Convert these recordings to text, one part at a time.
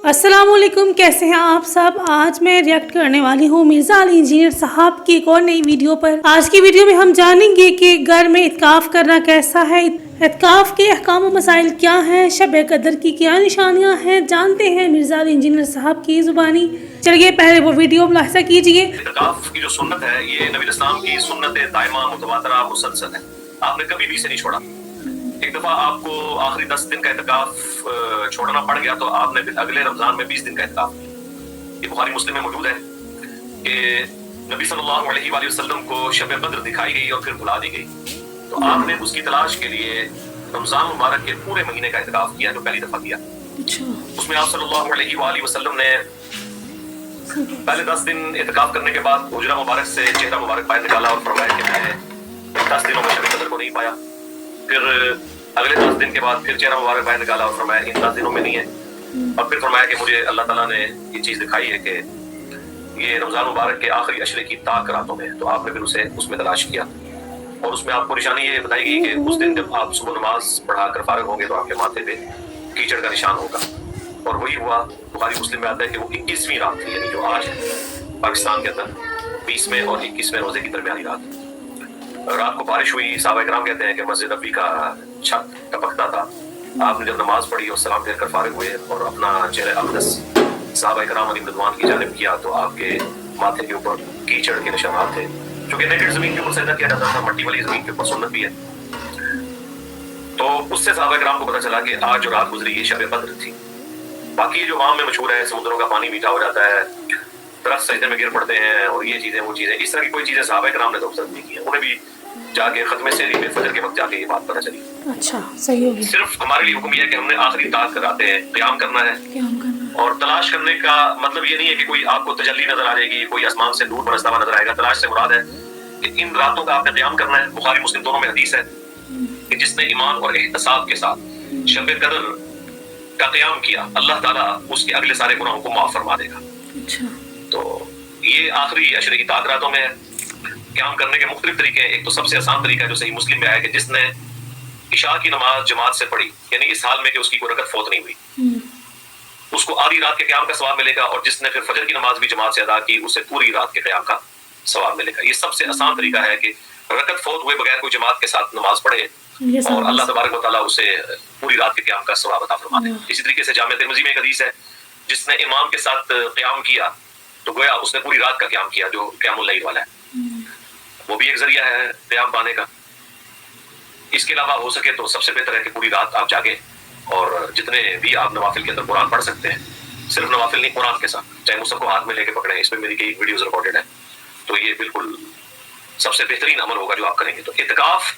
अस्सलाम वालेकुम, कैसे हैं आप सब। आज मैं रिएक्ट करने वाली हूँ मिर्ज़ा अली इंजीनियर साहब की एक और नई वीडियो पर। आज की वीडियो में हम जानेंगे कि घर में इत्काफ करना कैसा है, इत्काफ के अहकाम व मसाइल क्या हैं, शब कदर की क्या निशानियाँ हैं। जानते हैं मिर्ज़ा अली इंजीनियर साहब की ज़ुबानी। चलिए पहले वो वीडियो मुलाहिज़ा कीजिए। इत्काफ की जो सुन्नत है ये नबी इस्लाम की सुन्नत दायमा मुतवातरा मुसलसल है, आपने कभी भी इसे नहीं छोड़ा। एक दफा आपको आखिरी 10 दिन का इत्काफ छोड़ना पड़ गया तो आपने फिर अगले रमजान में 20 दिन का इत्काफ किया। ये बुखारी मुस्लिम में मौजूद है कि नबी सल्लल्लाहु अलैहि वसल्लम को शब कद्र दिखाई गई और फिर भुला दी गई, तो आपने उसकी तलाश के लिए रमजान मुबारक के पूरे महीने का इत्काफ किया, जो पहली दफा किया। उसमें आप सल्लल्लाहु अलैहि वसल्लम ने पहले 10 दिन इत्काफ करने के बाद हुजरा मुबारक से चेहरा मुबारक बाहर निकाला और फरमाया कि मैं 10 दिनों में शब कद्र को नहीं पाया। फिर अगले 10 दिन के बाद फिर चेहरा मुबारक बाहर निकाला और फरमाया इन 10 दिनों में नहीं है। और फिर फरमाया कि मुझे अल्लाह ताला ने ये चीज़ दिखाई है कि ये रमज़ान मुबारक के आखिरी अशरे की ताक रातों में, तो आपने फिर उसे उसमें तलाश किया और उसमें आपको निशानी ये बताई गई कि उस दिन जब आप सुबह नमाज पढ़ाकर फारिग होंगे तो आपके माथे पे कीचड़ का निशान होगा। और वही हुआ। बुखारी मुस्लिम में आता है कि वो 21वीं रात थी, यानी जो आज है पाकिस्तान के अंदर 20वें और 21वें रोजे की दरमियानी रात को बारिश हुई। साहबा इकराम कहते हैं कि मस्जिद नबी का छत टपकता था। आपने जब नमाज पढ़ी और सलाम देकर फारिग हुए और अपना चेहरे अक़दस साहबा इकराम अलैहिम रिज़वान की जानिब किया तो आपके माथे के ऊपर कीचड़ के निशानात थे। क्योंकि नेकेड जमीन के ऊपर सजदा किया जाता था, मट्टी वाली जमीन के ऊपर सुन्नत भी है। तो उससे साहबा इकराम को पता चला कि आज जो रात गुजरी ये शब कद्र थी। बाकी जो आम में मशहूर है, समुद्रों का पानी मीठा हो जाता है, दरख्त सजदे में गिर पड़ते हैं और ये चीजें वो चीजें, इस तरह की कोई चीजें साहबा इकराम ने तो ऑब्जर्व नहीं की। उन्हें भी जाके खत्मे सेरी में फजर के वक्त जाके ये बात पता चली। अच्छा, सही हो गया। सिर्फ हमारे लिए हुक्म ये है कि हमने आखिरी ताक कराते हैं क़याम करना है। और तलाश करने का मतलब ये नहीं है कि कोई आपको तजल्ली नजर आ जाएगी, कोई आसमान से नूर बरसता हुआ नजर आएगा। तलाश से मुराद है कि इन रातों का आपने क़याम करना है। बुखारी मुस्लिम दोनों में हदीस है कि जिसने ईमान और एहतिसाब के साथ शब कद्र का क़याम किया अल्लाह ताला उसके अगले सारे गुनाहों को माफ फरमा देगा। अच्छा। तो ये आखिरी अशरे की ताक रातों में क़याम करने के मुख्तलिफ तरीके हैं। एक तो सबसे आसान तरीका है जो सही मुस्लिम में आया कि जिसने इशा की नमाज जमात से पढ़ी, यानी इस हाल में कि उसकी कोई रकत फौत नहीं हुई, उसको आधी रात के क़याम का सवाब मिलेगा। और जिसने फिर फजर की नमाज भी जमात से अदा की उसे पूरी रात के क़याम का सवाब मिलेगा। ये सबसे आसान तरीका है कि रकत फौत हुए बगैर कोई जमात के साथ नमाज पढ़े और अल्लाह तबारक व तआला उसे पूरी रात के क़याम का सवाब अता फरमा दे। इसी तरीके से जामे तिर्मिज़ी में एक हदीस है, जिसने इमाम के साथ क़याम किया तो गोया उसने पूरी रात का क़याम किया, जो क़यामुल लैल वाला है। वो भी एक जरिया है क़याम पाने का। इसके अलावा हो सके तो सबसे बेहतर है कि पूरी रात आप जागे और जितने भी आप नवाफिल के अंदर कुरान पढ़ सकते हैं, सिर्फ नवाफिल नहीं, कुरान के साथ, चाहे मुसहफ को हाथ में लेके पकड़े। इसमें मेरी कई वीडियोस रिकॉर्डेड है, तो ये बिल्कुल सबसे बेहतरीन अमल होगा जो आप करेंगे। तो इत्काफ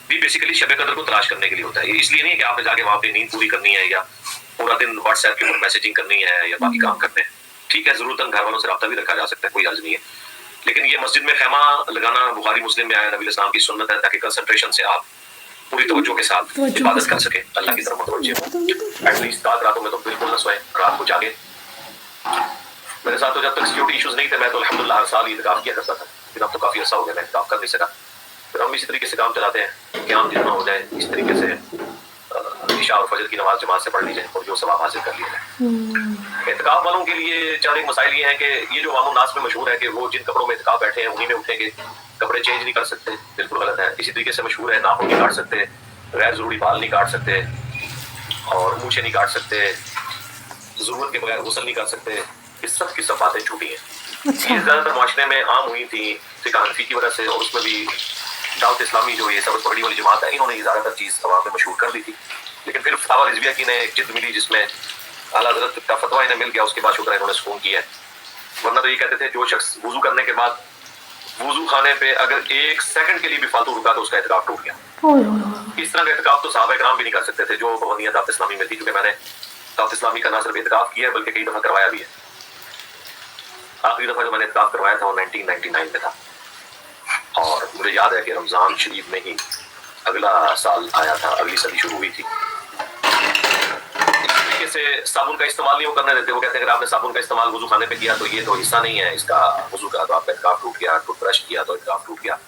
भी बेसिकली शब कद्र को तलाश करने के लिए होता है। ये इसलिए नहीं कि आपने जाके वहां पे नींद पूरी करनी है या पूरा दिन व्हाट्सएप के ऊपर मैसेजिंग करनी है या बाकी काम करने हैं। ठीक है, जरूरतन घर वालों से रब्ता भी रखा जा सकता है, कोई हर्ज नहीं है। लेकिन ये मस्जिद में खैमा लगाना बुखारी मुस्लिम में आया, नबी इस्लाम की सुन्नत है, ताकि कंसंट्रेशन से आप पूरी तवज्जो के साथ इबादत कर सके, अल्लाह की तरफ मुतवज्जे हो। एटलीस्ट रात रातों में तो बिल्कुल न सोएं, रात को जागे। मेरे साथ तो जब तक सिक्योरिटी इश्यूज नहीं थे मैं तो अल्हम्दुलिल्लाह हर साल इत्काफ किया करता था, लेकिन अब तो काफी अर्सा हो गया मैं इत्काफ कर नहीं सका। फिर हम इसी तरीके से काम चलाते हैं कि हम जितना हो जाए इस तरीके से इशा और फजर की नमाज जमात से पढ़ ली जाए और जो सवाब हासिल कर लिया जाए। इत्काफ वालों के लिए चंद एक मसाइल ये हैं कि ये जो अवामुन नास में मशहूर है कि वो जिन कपड़ों में इत्काफ बैठे हैं उन्हीं में उठेंगे, कपड़े चेंज नहीं कर सकते, बिल्कुल गलत है। इसी तरीके से मशहूर है नाखून नहीं काट सकते, गैर जरूरी बाल नहीं काट सकते और मूछें नहीं काट सकते, जरूरत के बगैर गुस्ल नहीं कर सकते। इस सब की सब बातें झूठी हैं। अच्छा। ये ज्यादातर माशरे में आम हुई थी फिक़ह हनफी की वजह से, और उसमें भी दावत इस्लामी जो ये सबक पकड़ी वाली जमात है, इन्होंने ये ज्यादातर चीज अवाम में मशहूर कर दी थी। लेकिन फिर फतावा रिजविया की ने एक जिद मिली जिसमें आला हज़रत का फतवा इन्हें मिल गया, उसके बाद शुक्र है इन्होंने सुकून किया है। वरना तो ये कहते थे जो शख्स वुजू करने के बाद वुजू खाने पे अगर 1 सेकंड के लिए भी फालतू रुका तो उसका इत्काफ टूट गया। इस तरह का इत्काफ तो साहबा इकराम भी नहीं कर सकते थे जो पाबंदियां दावत इस्लामी में थी। क्योंकि मैंने दावत इस्लामी का ना सिर्फ इत्काफ किया है बल्कि कई दफा करवाया भी है। आखिरी दफा जो मैंने इत्काफ करवाया था वो 1999 में था और मुझे याद है कि रमजान शरीफ में ही अगला साल आया था, अगली सदी शुरू हुई थी। इस तरीके से साबुन का इस्तेमाल नहीं वो करने देते। वो कहते हैं अगर आपने साबुन का इस्तेमाल वुजू खाने पे किया तो ये तो हिस्सा नहीं है इसका वुजू का, तो आपका इत्काफ टूट गया। टूथब्रश किया तो इत्काफ टूट गया।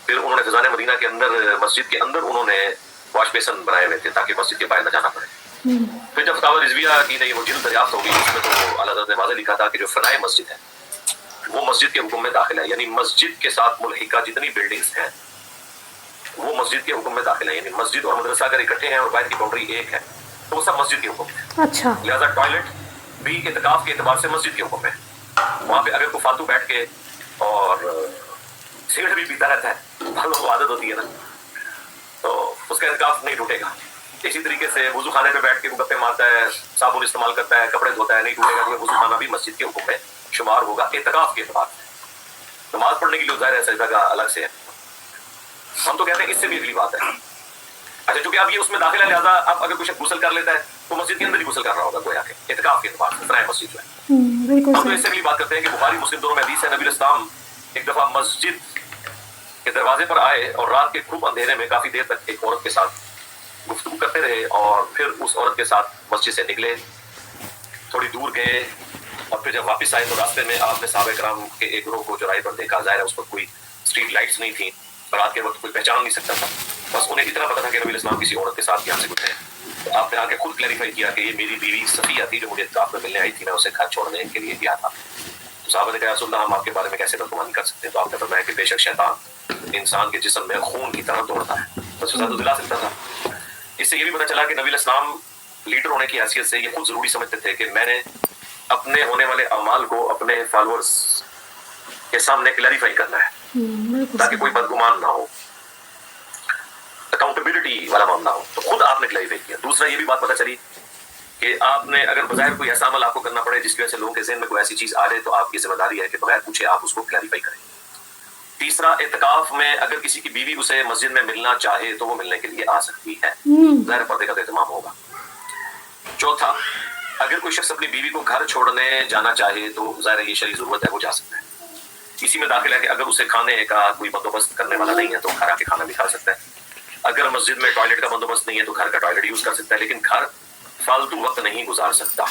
फिर उन्होंने खजाने मदीना के अंदर, मस्जिद के अंदर उन्होंने वॉश बेसन बनाए हुए थे ताकि मस्जिद के बाहर न जाना पड़े। پھر جب فتاوی رضویہ کی نہیں وہ جلد دریافت ہوگی، اس میں تو اعلیٰ حضرت نے واضح لکھا تھا کہ جو فنائے مسجد ہے وہ مسجد کے حکم میں داخل ہے، یعنی مسجد کے ساتھ ملحقہ جتنی بلڈنگز ہیں وہ مسجد کے حکم میں داخل ہے، یعنی مسجد اور مدرسہ اگر اکٹھے ہیں اور باہر کی باؤنڈری ایک ہے تو وہ سب مسجد کے حکم ہے۔ اچھا، لہٰذا ٹوائلٹ بھی اعتکاف کے اعتبار سے مسجد کے حکم ہے۔ وہاں پہ اگر کوئی فالتو بیٹھ کے اور سگریٹ بھی پیتا رہتا ہے، بعض لوگوں کو عادت ہوتی ہے نا، تو اس کا اعتکاف نہیں ٹوٹے گا۔ اسی طریقے سے وضو خانے پہ بیٹھ کے گپے مارتا ہے، صابن استعمال کرتا ہے، کپڑے دھوتا ہے، نہیں ٹوٹے گا، کیونکہ وضو خانہ بھی مسجد کے حکم میں شمار ہوگا اعتکاف کے اعتبار سے۔ نماز پڑھنے کے لیے ظاہر ہے سجدہ کا الگ سے ہے، ہم تو کہتے ہیں اس سے بھی اگلی بات ہے۔ اچھا، چونکہ اب یہ اس میں داخل ہے، لہٰذا اب اگر کچھ غسل کر لیتا ہے تو مسجد کے اندر ہی غسل کر رہا ہوگا گویا کہ اعتکاف کے اعتبار سے فنائے مسجد جو ہے۔ بالکل ہم تو صحیح۔ اس سے اگلی بات کرتے ہیں کہ بخاری مسلم دونوں میں حدیث ہے، نبی الاسلام ایک دفعہ مسجد کے دروازے پر آئے اور رات کے خوب اندھیرے میں کافی دیر تک ایک عورت کے ساتھ گفتگو کرتے رہے، اور پھر اس عورت کے ساتھ مسجد سے نکلے، تھوڑی دور گئے، اور پھر جب واپس آئے تو راستے میں آپ نے صحابہ کرام کے ایک گروہ کو چوراہے پر دیکھا۔ ظاہر ہے اس پر کوئی اسٹریٹ لائٹس نہیں تھیں، رات کے وقت کوئی پہچان نہیں سکتا تھا، بس انہیں اتنا پتا تھا کہ نبی الاسلام کسی عورت کے ساتھ یہاں سے گزرے۔ تو آپ نے آ کے خود کلیریفائی کیا کہ یہ میری بیوی صفیہ تھی جو مجھے اعتکاف میں ملنے آئی تھی، میں اسے گھر چھوڑنے کے لیے گیا تھا۔ تو صحابہ نے کہا رسول اللہ ہم آپ کے بارے میں کیسے ترجمانی کر سکتے ہیں؟ تو آپ نے فرمایا کہ بے شک شیطان انسان کے جسم میں خون کی طرح دوڑتا ہے، بس اسے تو دلا سکتا تھا۔ اس سے یہ بھی پتا چلا کہ نبی الاسلام لیڈر ہونے کی حیثیت سے یہ خود ضروری سمجھتے تھے کہ میں نے اپنے ہونے والے اعمال کو اپنے فالوورز کے سامنے کلیریفائی کرنا ہے تاکہ کوئی بدگمان نہ ہو، اکاؤنٹیبلٹی والا معاملہ ہو۔ تو خود آپ نے کلیریفائی کیا۔ دوسرا یہ بھی بات پتا چلی کہ آپ نے اگر بظاہر کوئی ایسا عمل آپ کو کرنا پڑے جس کی وجہ سے لوگوں کے ذہن میں کوئی ایسی چیز آ رہے تو آپ کی ذمہ داری ہے کہ بغیر پوچھے آپ اس کو کلیریفائی کریں۔ تیسرا، اعتکاف میں اگر کسی کی بیوی اسے مسجد میں ملنا چاہے تو وہ ملنے کے لیے آ سکتی ہے، ظاہر پردے کا تو اہتمام ہوگا۔ چوتھا، اگر کوئی شخص اپنی بیوی کو گھر چھوڑنے جانا چاہے تو ظاہر یہ شرعی ضرورت ہے، وہ جا سکتا ہے۔ اسی میں داخل ہے کہ اگر اسے کھانے کا کوئی بندوبست کرنے والا نہیں ہے تو گھر آ کے کھانا بھی کھا سکتا ہے۔ اگر مسجد میں ٹوائلٹ کا بندوبست نہیں ہے تو گھر کا ٹوائلٹ یوز کر سکتا ہے، لیکن گھر فالتو وقت نہیں گزار سکتا،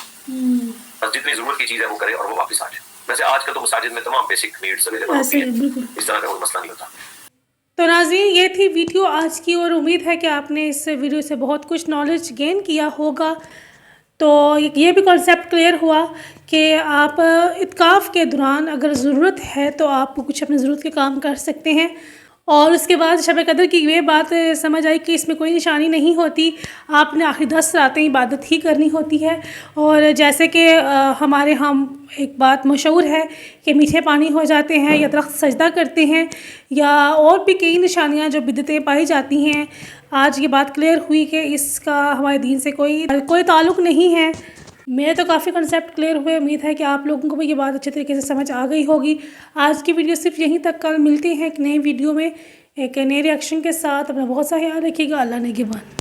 بس جتنی ضرورت کی چیز ہے وہ کرے اور وہ واپس آ جائے۔ ویسے آج کل تو مساجد میں تمام بیسک نیڈس اویلیبل ہوتی ہیں، اس طرح کا کوئی مسئلہ نہیں ہوتا۔ تو ناظرین، یہ تھی ویڈیو آج کی، اور امید ہے کہ آپ نے اس ویڈیو سے بہت کچھ نالج گین کیا ہوگا۔ تو یہ بھی کنسیپٹ کلیئر ہوا کہ آپ اعتکاف کے دوران اگر ضرورت ہے تو آپ کچھ اپنے ضرورت کے کام کر سکتے ہیں، اور اس کے بعد شب قدر کی یہ بات سمجھ آئی کہ اس میں کوئی نشانی نہیں ہوتی، آپ نے آخری 10 راتیں عبادت ہی کرنی ہوتی ہے۔ اور جیسے کہ ہمارے ہم ایک بات مشہور ہے کہ میٹھے پانی ہو جاتے ہیں، یا درخت سجدہ کرتے ہیں، یا اور بھی کئی نشانیاں جو بدعتیں پائی جاتی ہیں، آج یہ بات کلیئر ہوئی کہ اس کا ہمارے دین سے کوئی تعلق نہیں ہے۔ میرے تو کافی کنسیپٹ کلیئر ہوئے، امید ہے کہ آپ لوگوں کو بھی یہ بات اچھے طریقے سے سمجھ آ گئی ہوگی۔ آج کی ویڈیو صرف یہیں تک، کل ملتے ہیں ایک نئی ویڈیو میں ایک نئے ریئیکشن کے ساتھ۔ اپنا بہت سا خیال رکھیے گا۔ اللہ نگہبان۔